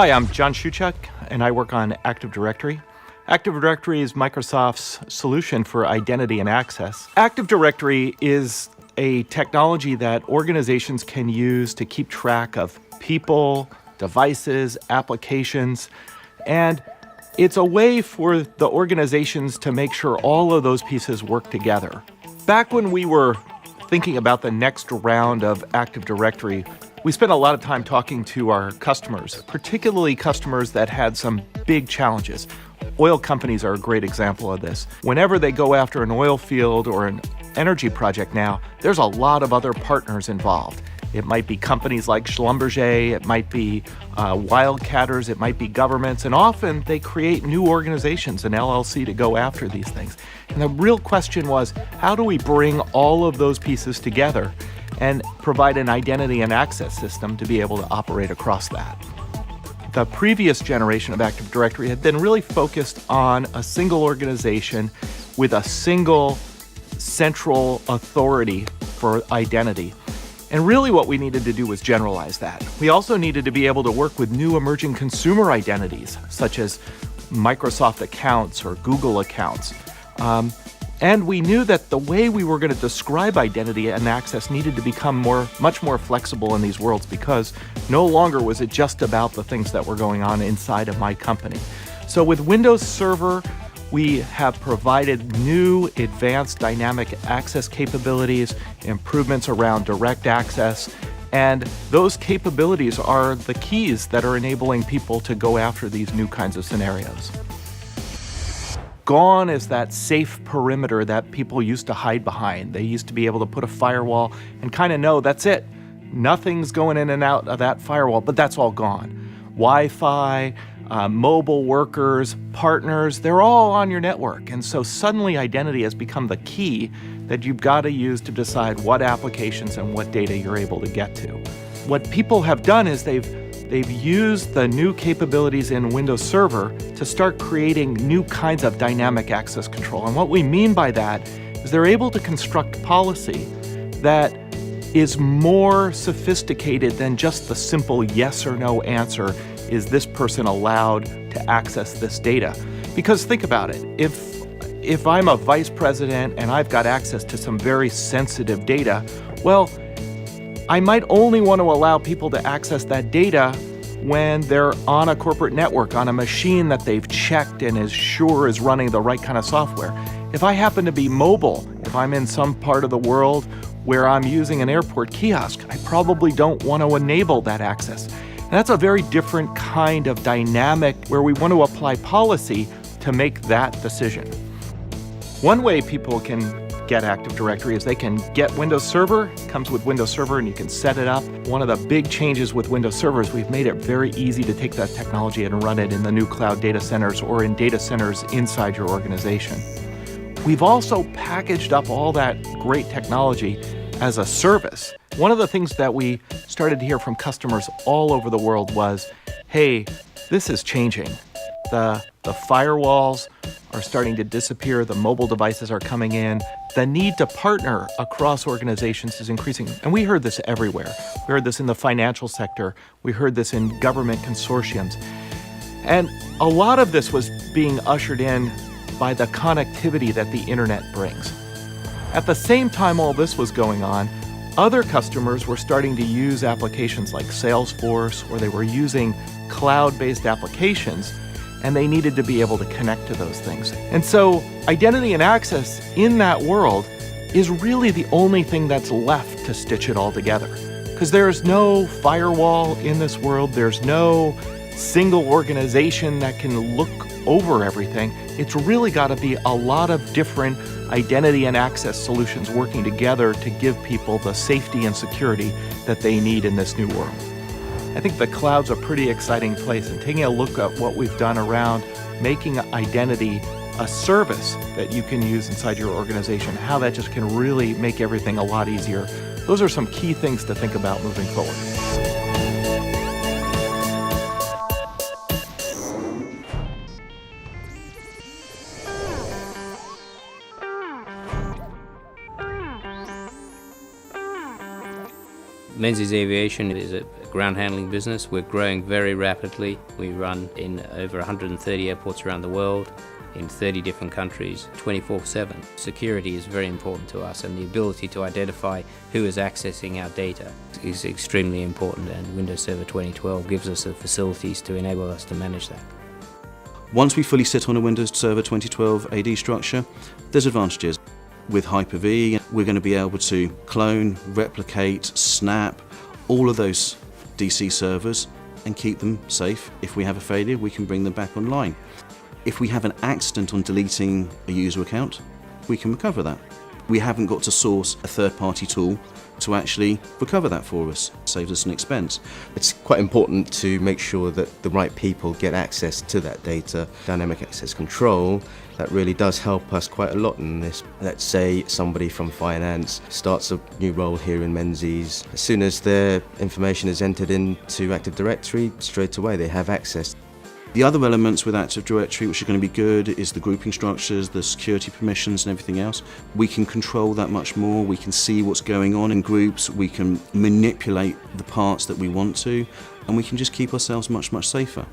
Hi, I'm John Shuchuk, and I work on Active Directory. Active Directory is Microsoft's solution for identity and access. Active Directory is a technology that organizations can use to keep track of people, devices, applications, and it's a way for the organizations to make sure all of those pieces work together. Back when we were thinking about the next round of Active Directory, we spent a lot of time talking to our customers, particularly customers that had some big challenges. Oil companies are a great example of this. Whenever they go after an oil field or an energy project now, there's a lot of other partners involved. It might be companies like Schlumberger, it might be wildcatters, it might be governments, and often they create new organizations, an LLC, to go after these things. And the real question was, how do we bring all of those pieces together and provide an identity and access system to be able to operate across that? The previous generation of Active Directory had been really focused on a single organization with a single central authority for identity. And really what we needed to do was generalize that. We also needed to be able to work with new emerging consumer identities, such as Microsoft accounts or Google accounts. And we knew that the way we were going to describe identity and access needed to become much more flexible in these worlds, because no longer was it just about the things that were going on inside of my company. So with Windows Server, we have provided new advanced dynamic access capabilities, improvements around direct access, and those capabilities are the keys that are enabling people to go after these new kinds of scenarios. Gone is that safe perimeter that people used to hide behind. They used to be able to put a firewall and kind of know that's it. Nothing's going in and out of that firewall, but that's all gone. Wi-Fi, mobile workers, partners, they're all on your network. And so suddenly identity has become the key that you've got to use to decide what applications and what data you're able to get to. What people have done is they've used the new capabilities in Windows Server to start creating new kinds of dynamic access control. And what we mean by that is they're able to construct policy that is more sophisticated than just the simple yes or no answer. Is this person allowed to access this data? Because think about it, if I'm a vice president and I've got access to some very sensitive data, well, I might only want to allow people to access that data when they're on a corporate network, on a machine that they've checked and is sure is running the right kind of software. If I happen to be mobile, if I'm in some part of the world where I'm using an airport kiosk, I probably don't want to enable that access. And that's a very different kind of dynamic where we want to apply policy to make that decision. One way people can get Active Directory is they can get Windows Server. It comes with Windows Server and you can set it up. One of the big changes with Windows Server is we've made it very easy to take that technology and run it in the new cloud data centers or in data centers inside your organization. We've also packaged up all that great technology as a service. One of the things that we started to hear from customers all over the world was, hey, this is changing. The firewalls are starting to disappear, the mobile devices are coming in, the need to partner across organizations is increasing. And we heard this everywhere. We heard this in the financial sector, we heard this in government consortiums. And a lot of this was being ushered in by the connectivity that the internet brings. At the same time all this was going on, other customers were starting to use applications like Salesforce, or they were using cloud-based applications, and they needed to be able to connect to those things. And so identity and access in that world is really the only thing that's left to stitch it all together. Because there's no firewall in this world, there's no single organization that can look over everything. It's really got to be a lot of different identity and access solutions working together to give people the safety and security that they need in this new world. I think the cloud's a pretty exciting place, and taking a look at what we've done around making identity a service that you can use inside your organization, how that just can really make everything a lot easier. Those are some key things to think about moving forward. Menzies Aviation is a ground handling business. We're growing very rapidly. We run in over 130 airports around the world, in 30 different countries, 24/7. Security is very important to us, and the ability to identify who is accessing our data is extremely important, and Windows Server 2012 gives us the facilities to enable us to manage that. Once we fully sit on a Windows Server 2012 AD structure, there's advantages. With Hyper-V, we're going to be able to clone, replicate, snap all of those DC servers and keep them safe. If we have a failure, we can bring them back online. If we have an accident on deleting a user account, we can recover that. We haven't got to source a third-party tool to actually recover that for us. It saves us an expense. It's quite important to make sure that the right people get access to that data. Dynamic access control, that really does help us quite a lot in this. Let's say somebody from finance starts a new role here in Menzies. As soon as their information is entered into Active Directory, straight away they have access. The other elements with Active Directory which are going to be good is the grouping structures, the security permissions and everything else. We can control that much more, we can see what's going on in groups, we can manipulate the parts that we want to, and we can just keep ourselves much, much safer.